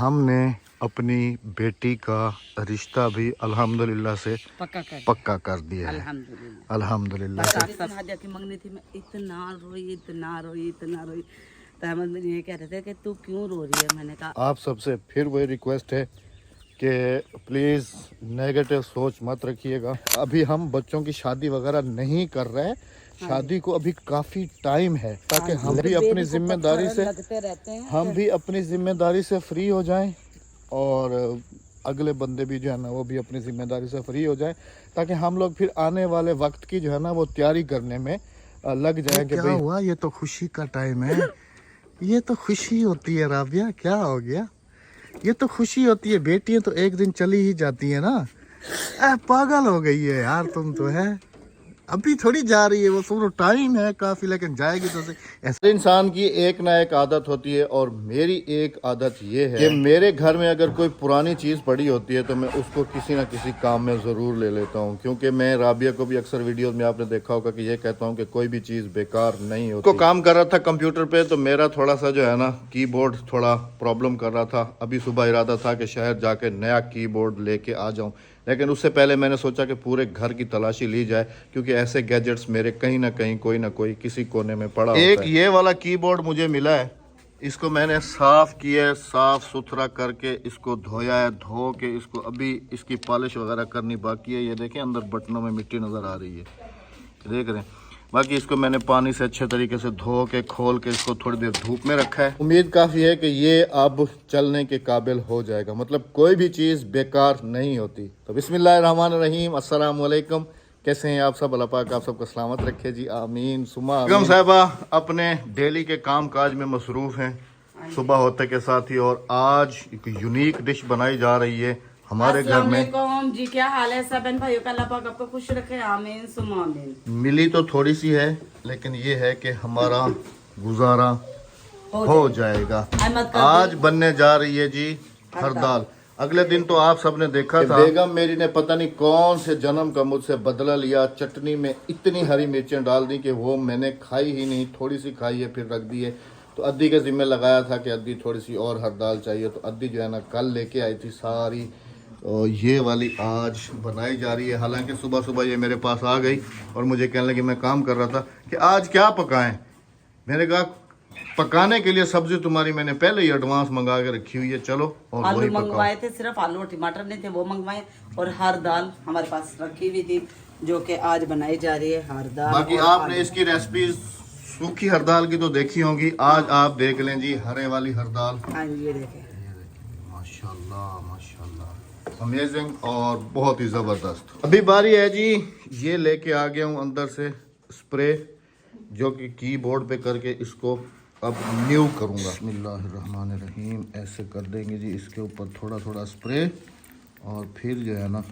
हमने अपनी बेटी का रिश्ता भी अल्हम्दुलिल्लाह से पक्का कर दिया है। अल्हम्दुलिल्लाह। हादिया की मंगनी थी, मैं इतना रोई। तो अहमद बिन ये कह रहे थे कि तू क्यों रो रही है। मैंने कहा आप सबसे फिर वही रिक्वेस्ट है कि प्लीज़ नेगेटिव सोच मत रखिएगा। अभी हम बच्चों की शादी वगैरह नहीं कर रहे हैं। शादी को अभी काफ़ी टाइम है ताकि हम भी अपनी जिम्मेदारी से फ्री हो जाएं और अगले बंदे भी जो है ना वो भी अपनी जिम्मेदारी से फ्री हो जाए, ताकि हम लोग फिर आने वाले वक्त की जो है ना वो तैयारी करने में लग जाए। कि क्या हुआ, ये तो खुशी का टाइम है, ये तो खुशी होती है। राबिया क्या हो गया, ये तो खुशी होती है। बेटियां तो एक दिन चली ही जाती है ना। पागल हो गई है यार तुम तो है। अभी थोड़ी जा रही है वो, थोड़ा टाइम है काफी, लेकिन जाएगी तो सही। ऐसे इंसान की एक ना एक आदत होती है और मेरी एक आदत ये है कि मेरे घर में अगर कोई पुरानी चीज पड़ी होती है तो मैं उसको किसी ना किसी काम में जरूर ले लेता हूँ। क्योंकि मैं राबिया को भी अक्सर वीडियोस में आपने देखा होगा कि ये कहता हूँ कि कोई भी चीज बेकार नहीं होती। तो काम कर रहा था कंप्यूटर पे, तो मेरा थोड़ा सा जो है ना कीबोर्ड थोड़ा प्रॉब्लम कर रहा था। अभी सुबह इरादा था कि शहर जाके नया कीबोर्ड लेके आ जाऊं, लेकिन उससे पहले मैंने सोचा कि पूरे घर की तलाशी ली जाए, क्योंकि ऐसे गैजेट्स मेरे कहीं ना कहीं कोई ना कोई किसी कोने में पड़ा होता है। एक ये वाला कीबोर्ड मुझे मिला है, इसको मैंने साफ किया है, साफ सुथरा करके इसको धोया है। धो के इसको अभी इसकी पॉलिश वगैरह करनी बाकी है। ये देखें अंदर बटनों में मिट्टी नज़र आ रही है, देख रहे हैं। बाकी इसको मैंने पानी से अच्छे तरीके से धो के खोल के इसको थोड़ी देर धूप में रखा है। उम्मीद काफ़ी है कि ये अब चलने के काबिल हो जाएगा। मतलब कोई भी चीज़ बेकार नहीं होती। तो बिस्मिल्लाहिर्रहमानिर्रहीम, अस्सलाम वालेकुम। कैसे हैं आप सब? अल्लाह पाक आप सबको सलामत रखे जी, आमीन सुमा। बेगम साहिबा अपने डेली के काम काज में मसरूफ़ हैं सुबह होते के साथ ही, और आज एक यूनिक डिश बनाई जा रही है हमारे घर में। जी क्या हाल है सब भाइयों का? अल्लाह पाक आपको खुश रखे, आमीन सुमा आमीन। मिली तो थोड़ी सी है, लेकिन ये है कि हमारा गुजारा हो जाएगा। आज बनने जा रही है जी हर दाल। अगले दिन तो आप सबने देखा था बेगम मेरी ने पता नहीं कौन से जन्म का मुझसे बदला लिया। चटनी में इतनी हरी मिर्चें डाल दी कि वो मैंने खाई ही नहीं, थोड़ी सी खाई है फिर रख दी है। तो अद्दी के जिम्मे लगाया था कि अद्दी थोड़ी सी और हर दाल चाहिए, तो अद्दी जो है ना कल लेके आई थी सारी, और ये वाली आज बनाई जा रही है। हालांकि सुबह सुबह ये मेरे पास आ गई और मुझे कहने लगी, मैं काम कर रहा था, कि आज क्या पकाएं। मैंने कहा पकाने के लिए सब्जी तुम्हारी मैंने पहले ही एडवांस मंगा के रखी हुई है, चलो और आलू मंगवाए थे, सिर्फ आलू और टमाटर नहीं थे, वो मंगवाए, और हर दाल हमारे पास रखी हुई थी जो कि आज बनाई जा रही है हर दाल। बाकी आपने इसकी रेसिपी सूखी हर दाल की तो देखी होंगी, आज आप देख लें जी हरे वाली हर दाल। हाँ ये देखें, माशाल्लाह माशाल्लाह, अमेजिंग और बहुत ही ज़बरदस्त। अभी बारी है जी, ये लेके आ गया हूँ अंदर से स्प्रे, जो कि कीबोर्ड पे करके इसको अब न्यू करूँगा। बिस्मिल्लाहिर्रहमानिर्रहीम, ऐसे कर देंगे जी इसके ऊपर थोड़ा थोड़ा स्प्रे, और फिर जो है ना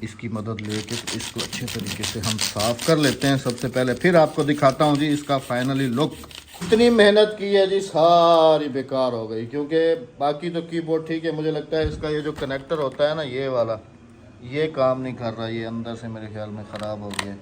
इसकी मदद लेके तो इसको अच्छे तरीके से हम साफ़ कर लेते हैं सबसे पहले, फिर आपको दिखाता हूँ जी इसका फाइनली लुक। इतनी मेहनत की है जी सारी बेकार हो गई, क्योंकि बाकी तो कीबोर्ड ठीक है, मुझे लगता है इसका ये जो कनेक्टर होता है ना ये वाला, ये काम नहीं कर रहा, ये अंदर से मेरे ख्याल में ख़राब हो गया।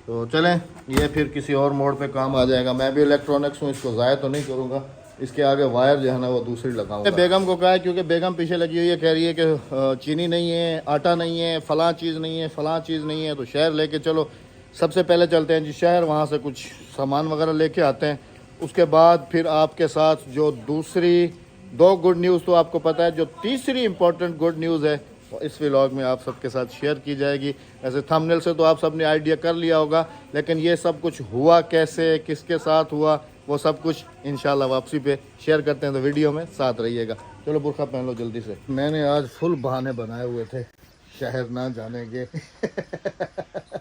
तो चलें ये फिर किसी और मोड पे काम आ जाएगा। मैं भी इलेक्ट्रॉनिक्स हूँ, इसको ज़ाया तो नहीं करूँगा। इसके आगे वायर जो है ना वो दूसरी लगाऊंगा। बेगम को कहा है, क्योंकि बेगम पीछे लगी हुई है, कह रही है कि चीनी नहीं है, आटा नहीं है, फ़लाँ चीज़ नहीं है, फ़लाँ चीज़ नहीं है, तो शहर लेके चलो। सबसे पहले चलते हैं जी शहर, वहाँ से कुछ सामान वगैरह लेके आते हैं। उसके बाद फिर आपके साथ जो दूसरी दो गुड न्यूज़ तो आपको पता है, जो तीसरी इम्पोर्टेंट गुड न्यूज़ है तो इस व्लॉग में आप सबके साथ शेयर की जाएगी। ऐसे थंबनेल से तो आप सब ने आइडिया कर लिया होगा, लेकिन ये सब कुछ हुआ कैसे, किसके साथ हुआ, वो सब कुछ इंशाल्लाह वापसी पे शेयर करते हैं, तो वीडियो में साथ रहिएगा। चलो बुर्खा पहन लो जल्दी से। मैंने आज फुल बहाने बनाए हुए थे शहर ना जाने के।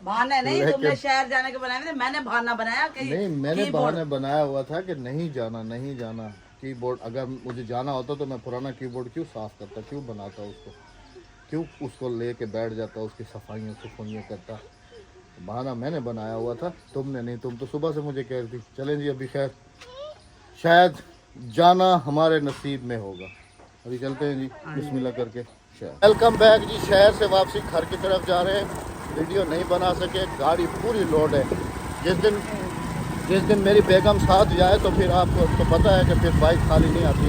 बहाने नहीं, तुमने शहर जाने के बनाए थे, मैंने बहाना बनाया कि नहीं, मैंने बहाने बनाया हुआ था कि नहीं जाना कीबोर्ड। अगर मुझे जाना होता तो मैं पुराना कीबोर्ड क्यों साफ़ करता, क्यों बनाता उसको, क्यों उसको लेके बैठ जाता, उसकी सफाइयाँ करता। बहाना मैंने बनाया हुआ था, तुमने नहीं। तुम तो सुबह से मुझे कह रही थी। चलें जी, अभी खैर शायद जाना हमारे नसीब में होगा। अभी चलते हैं जी बिस्मिल्लाह करके शहर। वेलकम बैक जी, शहर से वापसी घर की तरफ जा रहे हैं। वीडियो नहीं बना सके, गाड़ी पूरी लोड है। जिस दिन मेरी बेगम साथ जाए तो फिर आपको तो पता है कि फिर बाइक खाली नहीं आती।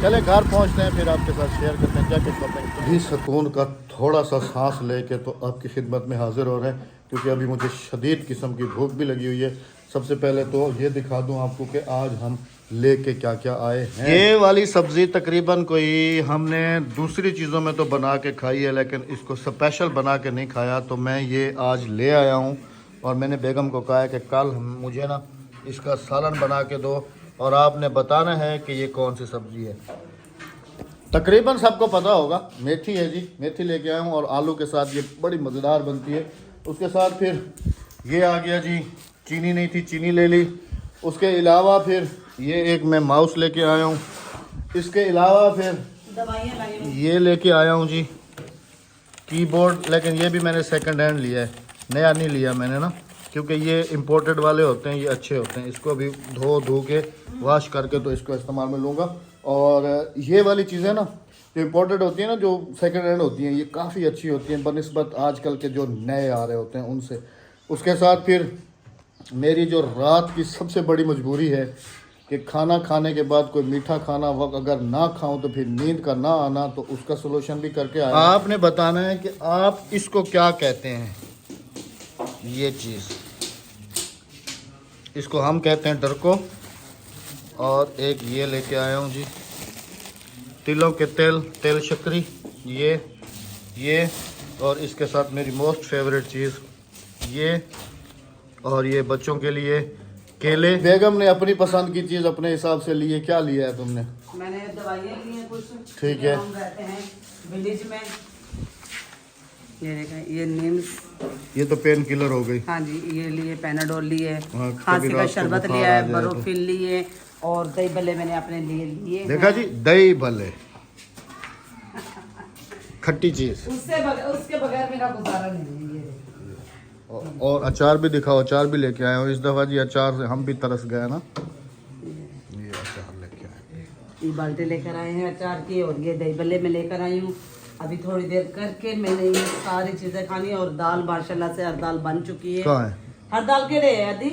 चले घर पहुंचते हैं, फिर आपके साथ शेयर करते हैं क्या क्या शॉपिंग। भी सुकून का थोड़ा सा सांस लेके तो आपकी खिदमत में हाजिर हो रहे हैं, क्योंकि अभी मुझे शदीद किस्म की भूख भी लगी हुई है। सबसे पहले तो ये दिखा दूं आपको कि आज हम लेके क्या क्या आए हैं। ये वाली सब्ज़ी तकरीबन कोई हमने दूसरी चीज़ों में तो बना के खाई है, लेकिन इसको स्पेशल बना के नहीं खाया, तो मैं ये आज ले आया हूँ। और मैंने बेगम को कहा है कि कल मुझे ना इसका सालन बना के दो, और आपने बताना है कि ये कौन सी सब्ज़ी है। तकरीबन सबको पता होगा, मेथी है जी, मेथी लेके आया हूँ, और आलू के साथ ये बड़ी मज़ेदार बनती है। उसके साथ फिर ये आ गया जी, चीनी नहीं थी, चीनी ले ली। उसके अलावा फिर ये एक मैं माउस लेके आया हूँ। इसके अलावा फिर दवाइयाँ लाई ये लेके आया हूँ जी कीबोर्ड, लेकिन ये भी मैंने सेकंड हैंड लिया है, नया नहीं लिया मैंने ना, क्योंकि ये इंपोर्टेड वाले होते हैं, ये अच्छे होते हैं। इसको अभी धो के वॉश करके तो इसको इस्तेमाल में लूँगा। और ये वाली चीज़ें ना जो इंपोर्टेड होती हैं ना, जो सेकंड हैंड होती हैं, ये काफ़ी अच्छी होती हैं बनिस्बत आजकल के जो नए आ रहे होते हैं उनसे। उसके साथ फिर मेरी जो रात की सबसे बड़ी मजबूरी है कि खाना खाने के बाद कोई मीठा खाना वक्त अगर ना खाऊं तो फिर नींद का ना आना, तो उसका सलूशन भी करके आया। आपने बताना है कि आप इसको क्या कहते हैं। ये चीज़ इसको हम कहते हैं डरको। और एक ये लेके आया हूँ जी, तिलों के तेल शक्करी, ये और इसके साथ मेरी मोस्ट फेवरेट चीज़ ये, और ये बच्चों के लिए केले। बेगम ने अपनी पसंद की चीज़ अपने हिसाब से ली है। क्या लिया है तुमने? मैंने दवाइयाँ ली हैं कुछ। ठीक है। हम रहते हैं विलेज में। ये देखें, ये नीम्स, ये तो पेन किलर हो गई। हाँ जी, ये लिए पैनाडोल लिए, हाँ, खांसी कभी का रात को शरबत बुखार लिया आ है, जाए तो। बरोफिल लिए, और दही भल्ले मैंने अपने लिए लिए देखा जी, दही भल्ले, खट्टी चीज़। उसके बगैर मेरा गुजारा नहीं है। ये देखिए। और अचार भी दिखाओ, अचार भी लेके आए हो इस दफ़ा जी। अचार से हम भी तरस गए ना। ये अचार लेके आए, ये बाल्टी लेकर आए हैं अचार की, और ये दही भल्ले में लेकर आई हूँ। अभी थोड़ी देर करके मैंने ये सारी चीजें खानी है। और दाल माशाल्लाह से हर दाल बन चुकी है। कहाँ है? हर दाल के लिए है आदि।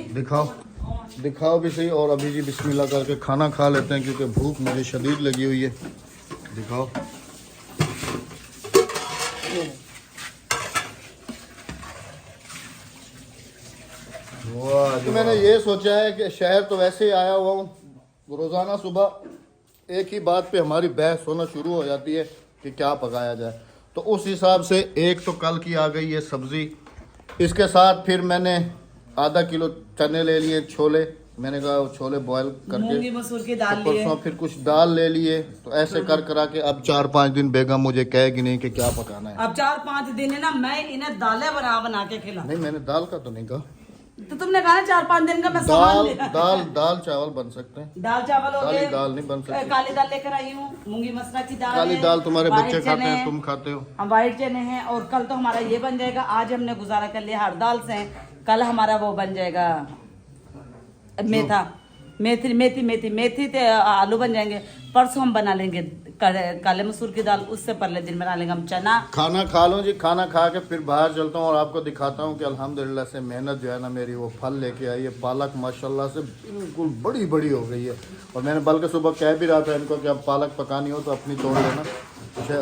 दिखाओ भी सही। और अभी जी बिस्मिल्लाह करके खाना खा लेते हैं, क्योंकि भूख मुझे शदीद लगी हुई है। दिखाओ। वाह, तो मैंने ये सोचा है कि शहर तो वैसे ही आया हुआ हूँ, रोज़ाना सुबह एक ही बात पे हमारी बहस होना शुरू हो जाती है कि क्या पकाया जाए। तो उस हिसाब से एक तो कल की आ गई है सब्ज़ी, इसके साथ फिर मैंने आधा किलो चने ले लिए, छोले, मैंने कहा छोले बॉयल करके, मूंगी मसूर की दाल तो लिए, परसों फिर कुछ दाल ले लिए। तो ऐसे कर करा के अब 4-5 दिन बेगम मुझे कहेगी नहीं कि क्या पकाना है। अब 4-5 दिन है ना, मैं इन्हें दालें बना के खिला। नहीं, मैंने दाल का तो नहीं कहा। तो तुमने कहा 4-5 दिन का मैं सामान ले। दाल चावल बन सकते हैं। दाल चावल हो काली गए। दाल नहीं बन सकती। काली दाल लेकर आई हूँ, मूंगी मसरा की दाल काली है, दाल तुम्हारे व्हाइट बच्चे खाते चने हैं, तुम खाते हो। हम व्हाइट चने हैं। और कल तो हमारा ये बन जाएगा, आज हमने गुजारा कर लिया हर दाल से, कल हमारा वो बन जाएगा मेथी ते आलू बन जाएंगे। परसों हम बना लेंगे काले मसूर की दाल, उससे पहले दिन बना लेंगे हम चना। खाना खा लो जी, खाना खा के फिर बाहर चलता हूँ और आपको दिखाता हूँ कि अल्हम्दुलिल्लाह से मेहनत जो है ना मेरी वो फल लेके आई है। पालक माशाल्लाह से बिल्कुल बड़ी बड़ी हो गई है। और मैंने बल्कि सुबह कह भी रहा था इनको कि अब पालक पकानी हो तो अपनी तोड़ लेना,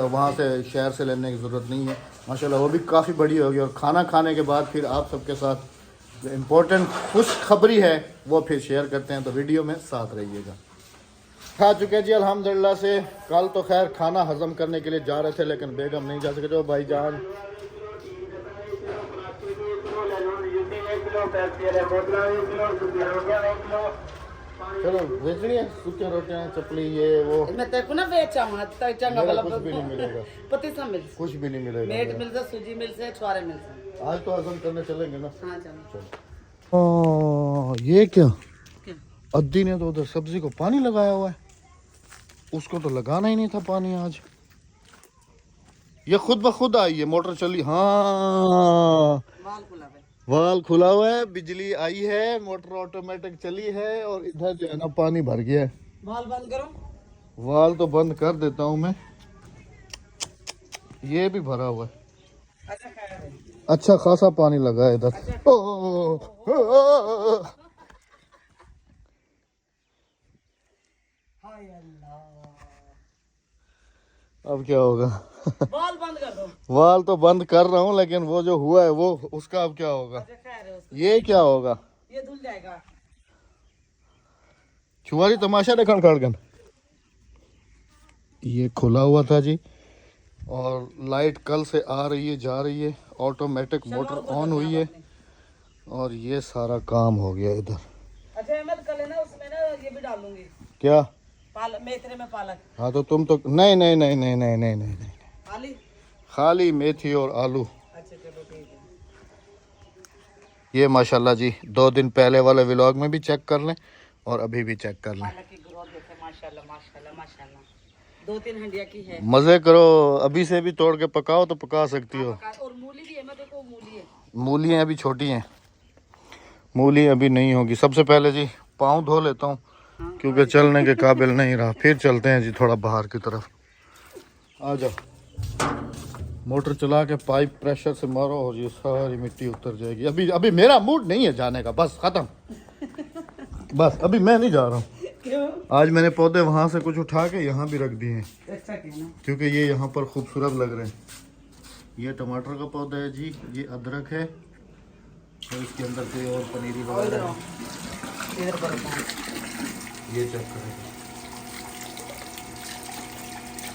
वहाँ से शहर से लेने की ज़रूरत नहीं है। माशाल्लाह वो भी काफ़ी बड़ी होगी। और खाना खाने के बाद फिर आप सबके साथ जो इम्पोर्टेंट खुशखबरी है वो फिर शेयर करते हैं, तो वीडियो में साथ रहिएगा। खा चुके जी अल्हम्दुलिल्लाह से। कल तो खैर खाना हजम करने के लिए जा रहे थे, लेकिन बेगम नहीं जा सके। जो भाईजान चलो बेचनी है सूखी रोटियां, चपली, ये वो। मैं तेरे को ना बेचा हूं, मेरा कुछ भी नहीं मिलेगा, पतीसा मिल, कुछ भी नहीं मिलेगा। मेट मिल से, सूजी मिल से, छुआरे मिल से। आज तो हजम करने चलेंगे ना। हाँ चलो। ये क्या क्या? अद्दी ने तो उधर सब्जी को पानी लगाया हुआ है, उसको तो लगाना ही नहीं था पानी आज। ये खुद ब खुद आई है, मोटर चली। हाँ, बाल खुला है, वाल खुला हुआ है, बिजली आई है, मोटर ऑटोमेटिक चली है, और इधर जो है ना पानी भर गया है। बाल बंद करो। वाल तो बंद कर देता हूँ मैं। ये भी भरा हुआ है, अच्छा खैर है। अच्छा खासा पानी लगा है इधर। ओ, हाय अल्लाह। अब क्या होगा? बाल बंद कर दो। वाल तो बंद कर रहा हूँ, लेकिन वो जो हुआ है वो उसका अब क्या होगा? अच्छा खैर है उसको। ये क्या होगा? ये धुल जाएगा। छुआरी तमाशा देखन खड़गन। ये खुला हुआ था जी, और लाइट कल से आ रही है जा रही है, ऑटोमेटिक मोटर ऑन हुई है, और ये सारा काम हो गया इधर। अच्छा अहमद कल है ना उसमें ना ये भी डालूंगी, क्या? पालक, मेथरे में पालक। हाँ तो तुम तो नहीं नहीं नहीं नहीं नहीं नहीं नहीं नहीं, खाली। खाली मेथी और आलू। अच्छा चलो ठीक है। ये माशाल्लाह जी 2 दिन पहले वाले व्लॉग में भी चेक कर लें और अभी भी चेक कर लें। पालक की ग्रोथ देखे माशाल्लाह माशाल्लाह माशाल्लाह। 2-3 हंडिया की है। मज़े करो, अभी से भी तोड़ के पकाओ तो पका सकती हो। और मूली भी है, मैं देखो मूली है। मूलियाँ अभी छोटी हैं, मूली अभी नहीं होगी। सबसे पहले जी पाँव धो लेता हूँ, क्योंकि चलने के काबिल नहीं रहा। फिर चलते हैं जी थोड़ा बाहर की तरफ। आ जाओ, मोटर चला के पाइप प्रेशर से मारो और ये सारी मिट्टी उतर जाएगी। अभी अभी मेरा मूड नहीं है जाने का, बस खत्म। बस अभी मैं नहीं जा रहा हूँ। क्यों? आज मैंने पौधे वहाँ से कुछ उठा के यहाँ भी रख दिए हैं, अच्छा क्यों? क्योंकि ये यहाँ पर खूबसूरत लग रहे हैं। ये टमाटर का पौधा है जी, ये अदरक है, और इसके अंदर कोई और पनीरी वगैरह है। इधर पर ये चेक करें,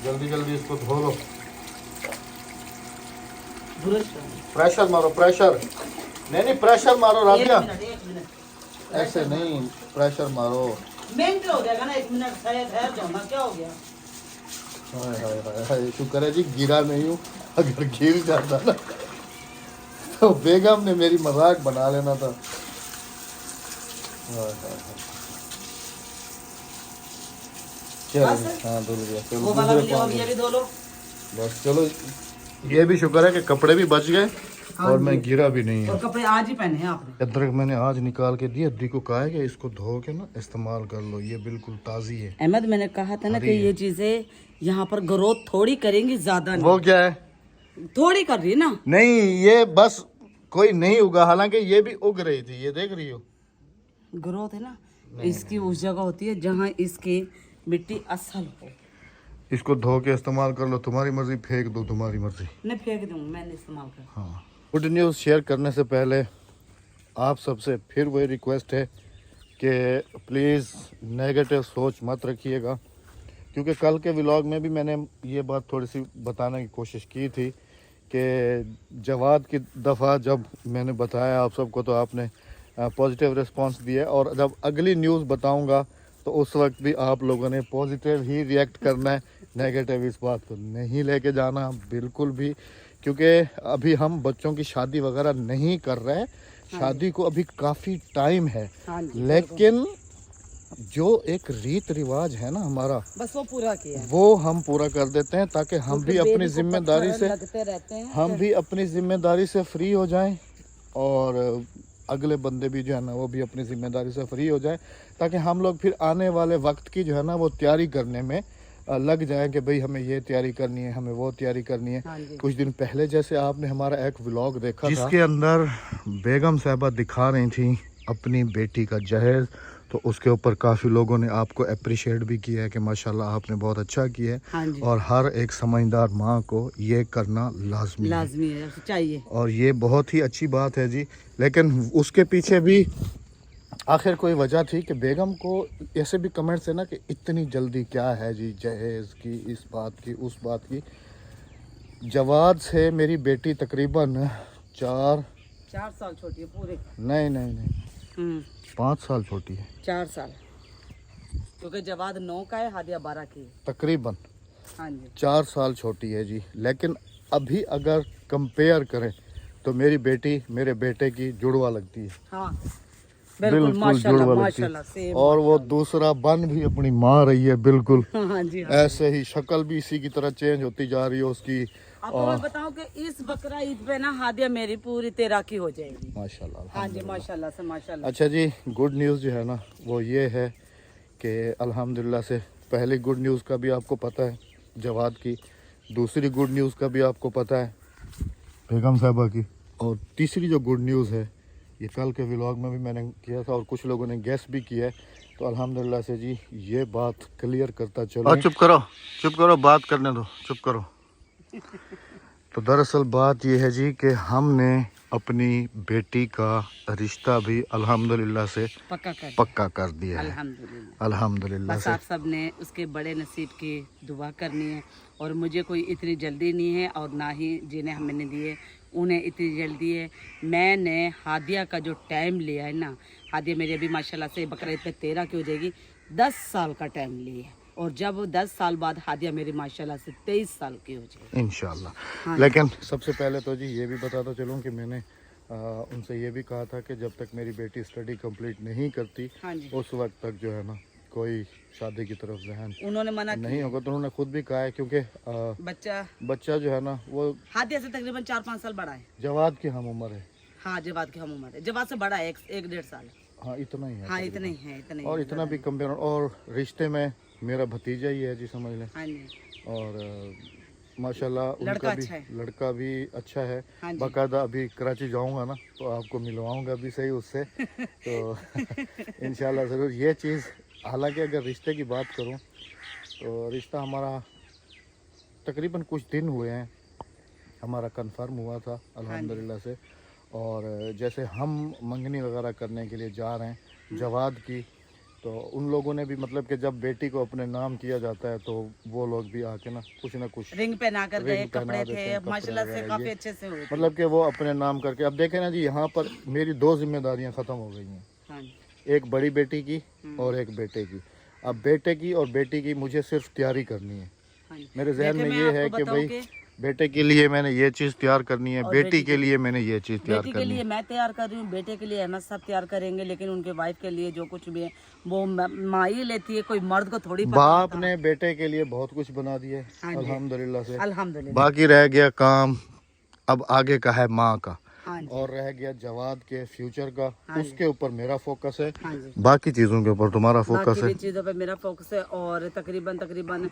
जल्दी जल्दी इसको धो लो। ब्रश। प्रेशर मारो, प्रेशर नहीं प्रेशर मारो राबिया, 1 मिनट ऐसे नहीं, प्रेशर मारो। मिनट हो जाएगा ना, 1 मिनट शायद ठहर जाओ ना, क्या हो गया? हाय हाय हाय हाय, शुक्र है जी गिरा नहीं हूँ, अगर गिर जाता ना तो बेगम ने मेरी मजाक बना लेना था। हाय हाय हाय, चलो हाँ धुल गया। चलो वो वाला दूसरे भी लो, पानी, ये भी धो लो। बस चलो, ये भी शुक्र है कि कपड़े भी बच गए और मैं गिरा भी नहीं और है। कपड़े आज ही पहने हैं आपने? अदरक मैंने आज निकाल के दी, अद्दी को कहा है कि इसको धो के ना इस्तेमाल कर लो, ये बिल्कुल ताज़ी है। अहमद मैंने कहा था ना कि ये चीजें यहाँ पर ग्रोथ थोड़ी करेंगी, ज्यादा नहीं। वो क्या है? थोड़ी कर रही है ना। नहीं, ये बस कोई नहीं उगा, हालांकि ये भी उग रही थी, ये देख रही हो। ग्रोथ है ना, इसकी उस जगह होती है जहाँ इसकी मिट्टी असल हो। इसको धो के इस्तेमाल कर लो, तुम्हारी मर्जी, फेंक दो तुम्हारी मर्जी। नहीं फेंक दूँ, मैंने इस्तेमाल कर। हाँ, गुड न्यूज़ शेयर करने से पहले आप सबसे फिर वही रिक्वेस्ट है कि प्लीज़ नेगेटिव सोच मत रखिएगा, क्योंकि कल के व्लॉग में भी मैंने ये बात थोड़ी सी बताने की कोशिश की थी कि जवाद की दफ़ा जब मैंने बताया आप सबको तो आपने पॉजिटिव रिस्पांस दिया, और जब अगली न्यूज़ बताऊंगा तो उस वक्त भी आप लोगों ने पॉजिटिव ही रिएक्ट करना है, नेगेटिव इस बात को नहीं लेके जाना बिल्कुल भी, क्योंकि अभी हम बच्चों की शादी वगैरह नहीं कर रहे हैं, शादी को अभी काफ़ी टाइम है, लेकिन जो एक रीत रिवाज है ना हमारा, बस वो पूरा किया, वो हम पूरा कर देते हैं ताकि हम भी अपनी जिम्मेदारी से, रहते हैं। हम भी अपनी जिम्मेदारी से फ्री हो जाएं और अगले बंदे भी जो है ना वो भी अपनी जिम्मेदारी से फ्री हो जाए, ताकि हम लोग फिर आने वाले वक्त की जो है ना वो तैयारी करने में लग जाएं कि भाई हमें ये तैयारी करनी है, हमें वो तैयारी करनी है। कुछ दिन पहले जैसे आपने हमारा एक व्लॉग देखा जिसके अंदर बेगम साहबा दिखा रही थी अपनी बेटी का जहेज, तो उसके ऊपर काफ़ी लोगों ने आपको अप्रिशिएट भी किया है कि माशाल्लाह आपने बहुत अच्छा किया है। हाँ जी। और हर एक समझदार माँ को ये करना लाजमी है, चाहिए, और ये बहुत ही अच्छी बात है जी। लेकिन उसके पीछे भी आखिर कोई वजह थी कि बेगम को ऐसे भी कमेंट्स है ना कि इतनी जल्दी क्या है जी जहेज़ की, इस बात की, उस बात की। जवाद से मेरी बेटी तकरीबन 4 साल छोटी है पूरे। नहीं 5 साल छोटी है। 4 साल, क्योंकि जवाद 9 का है, हादिया 12 की है तकरीबन। हाँ जी, 4 साल छोटी है जी। लेकिन अभी अगर कंपेयर करें तो मेरी बेटी मेरे बेटे की जुड़वा लगती है। हाँ बिल्कुल माशाल्लाह जुड़वा माशाल्लाह लगती है। सेम। और वो दूसरा बन भी अपनी माँ रही है बिल्कुल। हाँ जी, हाँ। ऐसे ही शक्ल भी इसी की तरह चेंज होती जा रही है उसकी। आपको मैं बताऊं कि इस बकरा ईद पे ना हादिया मेरी पूरी तैराकी हो जाएगी माशाल्लाह। हाँ जी, माशाल्लाह से माशाल्लाह। अच्छा जी, गुड न्यूज़ जो है ना वो ये है कि अल्हम्दुलिल्लाह से पहली गुड न्यूज़ का भी आपको पता है जवाद की, दूसरी गुड न्यूज़ का भी आपको पता है बेगम साहबा की, और तीसरी जो गुड न्यूज़ है ये कल के व्लॉग में भी मैंने किया था और कुछ लोगों ने गेस भी किया है तो अल्हम्दुलिल्लाह से जी ये बात क्लियर करता चलो। चुप करो, बात करने दो, चुप करो। तो दरअसल बात ये है जी कि हमने अपनी बेटी का रिश्ता भी अल्हम्दुलिल्लाह से पक्का कर दिया है। अल्हम्दुलिल्लाह बस से। आप सब ने उसके बड़े नसीब की दुआ करनी है। और मुझे कोई इतनी जल्दी नहीं है और ना ही जिन्हें हमने दिए उन्हें इतनी जल्दी है। मैंने हादिया का जो टाइम लिया है ना, हादिया मेरी अभी माशाल्लाह से बकरीद पे 13 की हो जाएगी, 10 साल का टाइम लिया है। और जब 10 साल बाद हादिया मेरी माशाल्लाह से 23 साल की हो जाएगी इंशाल्लाह। हाँ। लेकिन सबसे पहले तो जी ये भी बताता चलूँ कि मैंने उनसे ये भी कहा था कि जब तक मेरी बेटी स्टडी कंप्लीट नहीं करती हाँ जी। उस वक्त तक जो है ना कोई शादी की तरफ जहन उन्होंने मना नहीं होगा। तो उन्होंने खुद भी कहा है क्योंकि बच्चा जो है ना वो हादिया से तकरीबन 4-5 साल बड़ा है। जवाद की हम उम्र है। हाँ, जवाद की हम उम्र है। जवाद से बड़ा है 1-1.5 साल। हाँ इतना ही है। हाँ इतना ही है, इतना ही और है, इतना भी कंपेयर और रिश्ते में मेरा भतीजा ही है जी समझ लें। हाँ जी। और माशाल्लाह उनका लड़का भी अच्छा है। लड़का भी अच्छा है। हाँ जी। बाकायदा अभी कराची जाऊंगा ना तो आपको मिलवाऊंगा भी सही उससे। तो इंशाल्लाह ज़रूर ये चीज़। हालांकि अगर रिश्ते की बात करूं तो रिश्ता हमारा तकरीबन कुछ दिन हुए हैं हमारा कंफर्म हुआ था अल्हम्दुलिल्लाह से। और जैसे हम मंगनी वगैरह करने के लिए जा रहे हैं जवाद की, तो उन लोगों ने भी मतलब कि जब बेटी को अपने नाम किया जाता है तो वो लोग भी आके ना कुछ रिंग पहना कर गए, कपड़े देते थे हैं, कपड़े माशाल्लाह से वगैरह काफी ये। अच्छे से हुए थे। मतलब कि वो अपने नाम करके अब देखें ना जी यहाँ पर मेरी 2 जिम्मेदारियां ख़त्म हो गई हैं। हाँ जी। एक बड़ी बेटी की और एक बेटे की। अब बेटे की और बेटी की मुझे सिर्फ तैयारी करनी है। हाँ जी। मेरे जहन देखिए, में मैं ये आपको है कि बताऊं भाई बेटे के लिए मैंने ये चीज़ तैयार करनी है, और बेटी के लिए मैंने ये चीज़ तैयार बेटी के करनी लिए है। मैं तैयार कर रही हूँ, बेटे के लिए अहमद साहब तैयार करेंगे। लेकिन उनके वाइफ के लिए जो कुछ भी है वो माँ ही लेती है, कोई मर्द को थोड़ी पता बाप होता। ने बेटे के लिए बहुत कुछ बना दिया है हाँ जी। अल्हम्दुलिल्लाह से। अल्हम्दुलिल्लाह। बाकी रह गया काम अब आगे का है माँ का। हाँ जी। और रह गया जवाद के फ्यूचर का, हाँ जी। उसके ऊपर मेरा फोकस है। हाँ जी। बाकी चीज़ों के ऊपर तुम्हारा फोकस बाकी है। भी चीज़ों पे मेरा फोकस है। और तकरीबन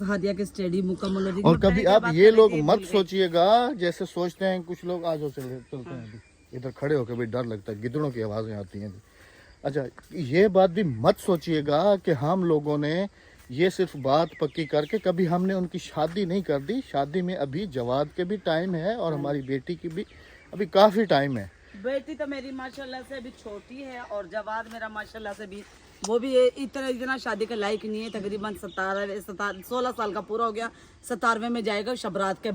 हादिया की स्टडी मुकम्मल हो जाएगी। और मैं कभी पहले क्या आप बात ये कर रही लोग थी, मत भूल गई। सोचिएगा जैसे सोचते हैं कुछ लोग आज चलते हैं अभी इधर खड़े होकर भी डर लगता है, गिदड़ों की आवाज़ें आती हैं। अच्छा ये बात भी मत सोचिएगा कि हम लोगों ने ये सिर्फ बात पक्की करके कभी हमने उनकी शादी नहीं कर दी। शादी में अभी जवाद के भी टाइम है और हमारी बेटी की भी अभी काफ़ी टाइम है। बेटी तो मेरी माशाल्लाह से अभी छोटी है और जवाद मेरा माशाल्लाह से भी वो भी इतना शादी का लायक नहीं है। तकरीबन 16 साल का पूरा हो गया, 17वें में जाएगा शबरात के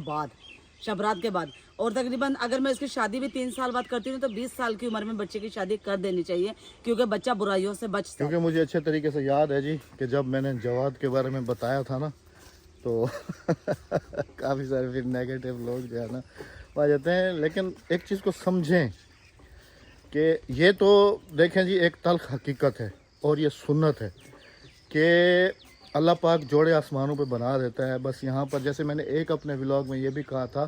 बाद। और तकरीबन अगर मैं इसकी शादी भी 3 साल बाद करती हूँ तो 20 साल की उम्र में बच्चे की शादी कर देनी चाहिए, क्योंकि बच्चा बुराइयों से बचता है। क्योंकि मुझे अच्छे तरीके से याद है जी कि जब मैंने जवाद के बारे में बताया था ना तो काफ़ी सारे फिर नेगेटिव लोग जो है ना आ जाते हैं। लेकिन एक चीज़ को समझें कि ये तो देखें जी एक तल्ख हकीकत है और ये सुन्नत है कि अल्लाह पाक जोड़े आसमानों पे बना देता है। बस यहाँ पर जैसे मैंने एक अपने व्लॉग में ये भी कहा था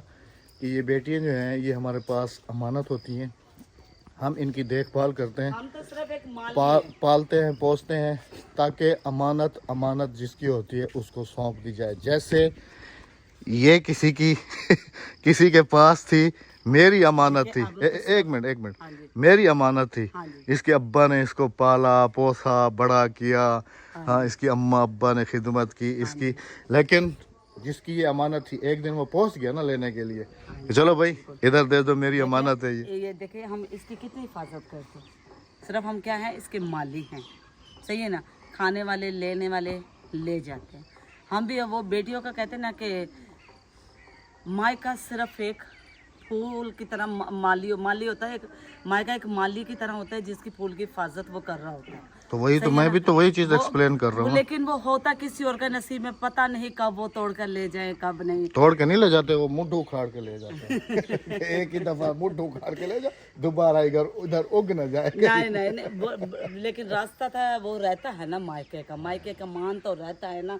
कि ये बेटियाँ जो हैं ये हमारे पास अमानत होती हैं, हम इनकी देखभाल करते हैं, हम तो सिर्फ एक पालते हैं, पोसते हैं ताकि अमानत जिसकी होती है उसको सौंप दी जाए। जैसे ये किसी किसी के पास थी, मेरी अमानत थी। एक मिनट हाँ जी। मेरी अमानत थी। हाँ जी। इसके अब्बा ने इसको पाला पोसा बड़ा किया। हाँ इसकी अम्मा अब्बा ने खिदमत की इसकी। लेकिन जिसकी ये अमानत थी एक दिन वो पहुंच गया ना लेने के लिए, चलो भाई इधर दे दो मेरी अमानत है ये। देखिए हम इसकी कितनी हिफाजत करते हैं। सिर्फ हम क्या है इसके माली हैं, सही है ना। खाने वाले लेने वाले ले जाते हैं। हम भी वो बेटियों का कहते हैं ना कि माई का सिर्फ एक फूल की तरह माली होता है। एक माई का एक माली की तरह होता है जिसकी फूल की हिफाजत वो कर रहा होता है। तो वही तो मैं भी तो वही चीज एक्सप्लेन कर रहा हूँ। लेकिन वो होता किसी और का नसीब में, पता नहीं कब वो तोड़ कर ले जाए कब नहीं। तोड़ के नहीं ले जाते, वो मुट्ठ उखाड़ के ले जाते हैं। एक ही दफा मुट्ठ उखाड़ के ले जा, दोबारा उधर उग न जाए। नहीं लेकिन रास्ता था वो रहता है ना मायके का मान तो रहता है ना।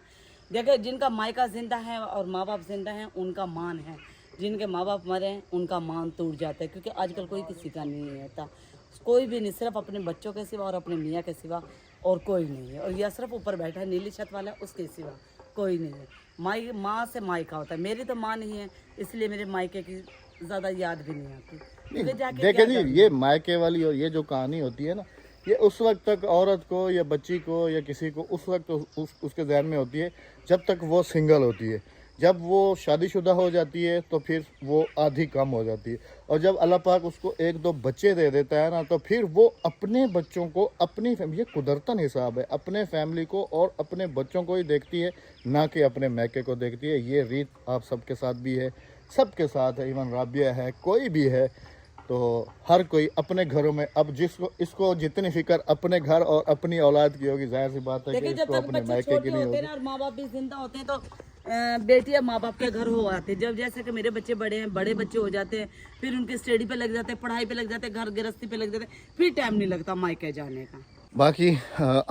देखो जिनका मायका जिंदा है और माँ बाप जिंदा है उनका मान है, जिनके माँ बाप मरे हैं उनका मान टूट जाता है। क्योंकि आजकल कोई किसी का नहीं रहता, कोई भी नहीं, सिर्फ अपने बच्चों के सिवा और अपने मियाँ के सिवा और कोई नहीं है। और यह सिर्फ ऊपर बैठा है नीली छत वाला, उसके सिवा कोई नहीं है। माँ से मायका होता है। मेरी तो माँ नहीं है इसलिए मेरे मायके की ज़्यादा याद भी नहीं आती। देखे जी ये मायके वाली और ये जो कहानी होती है ना, ये उस वक्त तक औरत को या बच्ची को या किसी को उस वक्त उसके जहन में होती है जब तक वो सिंगल होती है। जब वो शादीशुदा हो जाती है तो फिर वो आधी कम हो जाती है, और जब अल्लाह पाक उसको 1-2 बच्चे दे देता है ना, तो फिर वो अपने बच्चों को अपनी ये कुदरतन हिसाब है, अपने फैमिली को और अपने बच्चों को ही देखती है, ना कि अपने मैके को देखती है। ये रीत आप सबके साथ भी है, सबके साथ है, इवन राबिया है, कोई भी है। तो हर कोई अपने घरों में, अब जिसको इसको जितनी फिक्र अपने घर और अपनी औलाद की होगी, जाहिर सी बात है कि देखिए, जब इसको तक अपने बच्चे मैके छोटे की नहीं होते हैं होगी। ना और माँ बाप भी जिंदा होते हैं तो बेटियां माँ बाप के घर हो आते हैं। जब जैसे कि मेरे बच्चे बड़े हैं, बड़े बच्चे हो जाते हैं, फिर उनके स्टडी पे लग जाते हैं, पढ़ाई पे लग जाते हैं, घर गृहस्थी पे लग जाते हैं, फिर टाइम नहीं लगता मायके जाने का। बाकी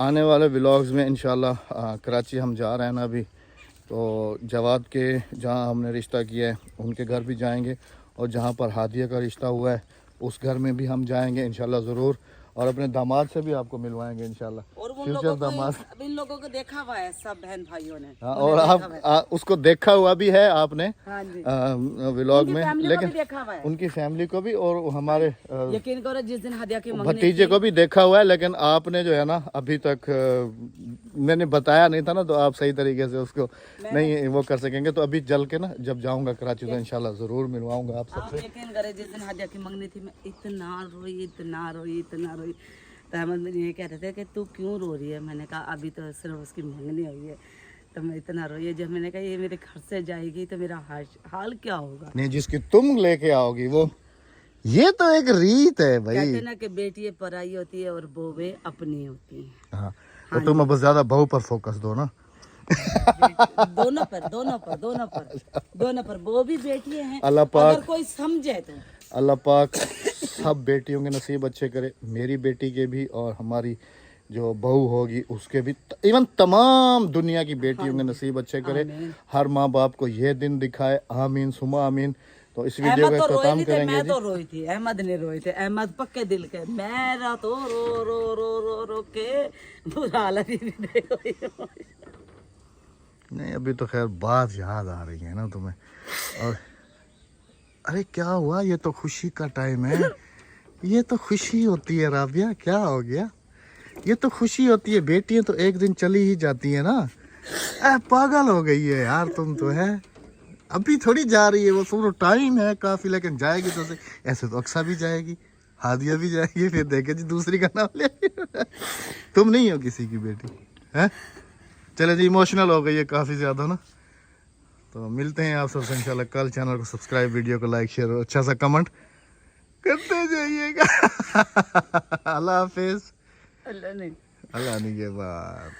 आने वाले व्लॉग्स में इंशाल्लाह कराची हम जा रहे हैं ना अभी, तो जवाद के जहाँ हमने रिश्ता किया है उनके घर भी जाएंगे, और जहाँ पर हादिया का रिश्ता हुआ है उस घर में भी हम जाएंगे इंशाल्लाह ज़रूर, और अपने दामाद से भी आपको मिलवाएंगे इंशाल्लाह, और उन फ्यूचर लोगों दामाद। को, इन लोगों को देखा हुआ है सब बहन भाइयों ने। हाँ, और आप उसको देखा हुआ भी है आपने हाँ जी, व्लॉग में, फैमिली को भी लेकिन देखा हुआ है। उनकी फैमिली को भी और हमारे यकीन करो, जिस दिन हादिया की मंगनी भतीजे को भी देखा हुआ है, लेकिन आपने जो है ना अभी तक मैंने बताया नहीं था ना, तो आप सही तरीके से उसको नहीं वो कर सकेंगे। तो अभी जल के ना जब जाऊंगा कराची तो इंशाल्लाह ज़रूर मिलवाऊंगा आप आप सबसे। यकीन करें, जिस दिन हादिया की मंगनी थी मैं इतना रोई, इतना रोई, इतना रोई। तो अहमद मुझे ये कह रहे थे कि तू क्यों रो रही है। मैंने कहा अभी तो सिर्फ उसकी मंगनी हुई है, तो मैं इतना रोई है। जब मैंने कहा ये मेरे घर से जाएगी तो मेरा हाल क्या होगा। नहीं, जिसकी तुम लेके आओगी वो, ये तो एक रीत है भाई। कहते ना कि बेटी पराई होती है और बहुएं अपनी होती हैं। हाँ, तो तुम अब ज्यादा बहू पर फोकस दो ना। दोनों पर, दोनों पर, दोनों पर, दोनों पर। वो भी बेटी हैं, अल्लाह पाक, अगर कोई समझे तो। अल्लाह पाक सब बेटियों के नसीब अच्छे करे, मेरी बेटी के भी और हमारी जो बहू होगी उसके भी, इवन तमाम दुनिया की बेटियों के नसीब अच्छे करे। हर माँ बाप को ये दिन दिखाए, आमीन सुमा आमीन। तो इस वीडियो अहमद का तो रोए खत्म नहीं थे, करेंगे मैं जी। तो रोई थी। अहमद ने रोए थे, अहमद पक्के दिल के। मेरा तो रो रो रो रो रो के बुरा हालत ही देखो। नहीं, अभी तो खैर बात याद आ रही है ना तुम्हें। और अरे क्या हुआ, ये तो खुशी का टाइम है, ये तो खुशी होती है राबिया, क्या हो गया? ये तो खुशी होती है, बेटियां तो एक दिन चली ही जाती है ना। पागल हो गई है यार तुम तो, है अभी थोड़ी जा रही है वो, सुनो टाइम है काफी, लेकिन जाएगी तो सही। ऐसे तो अक्सा भी जाएगी, हादिया भी जाएगी, फिर देखे जी दूसरी का नाम ले। तुम नहीं हो किसी की बेटी, है? चले जी, इमोशनल हो गई है काफी ज्यादा ना। तो मिलते हैं आप सबसे इंशाल्लाह कल। चैनल को सब्सक्राइब, वीडियो को लाइक, शेयर और अच्छा सा कमेंट करते जाइएगा। अल्लाह हाफिज। अल्लाह नहीं, अल्लाह नहीं के बाद।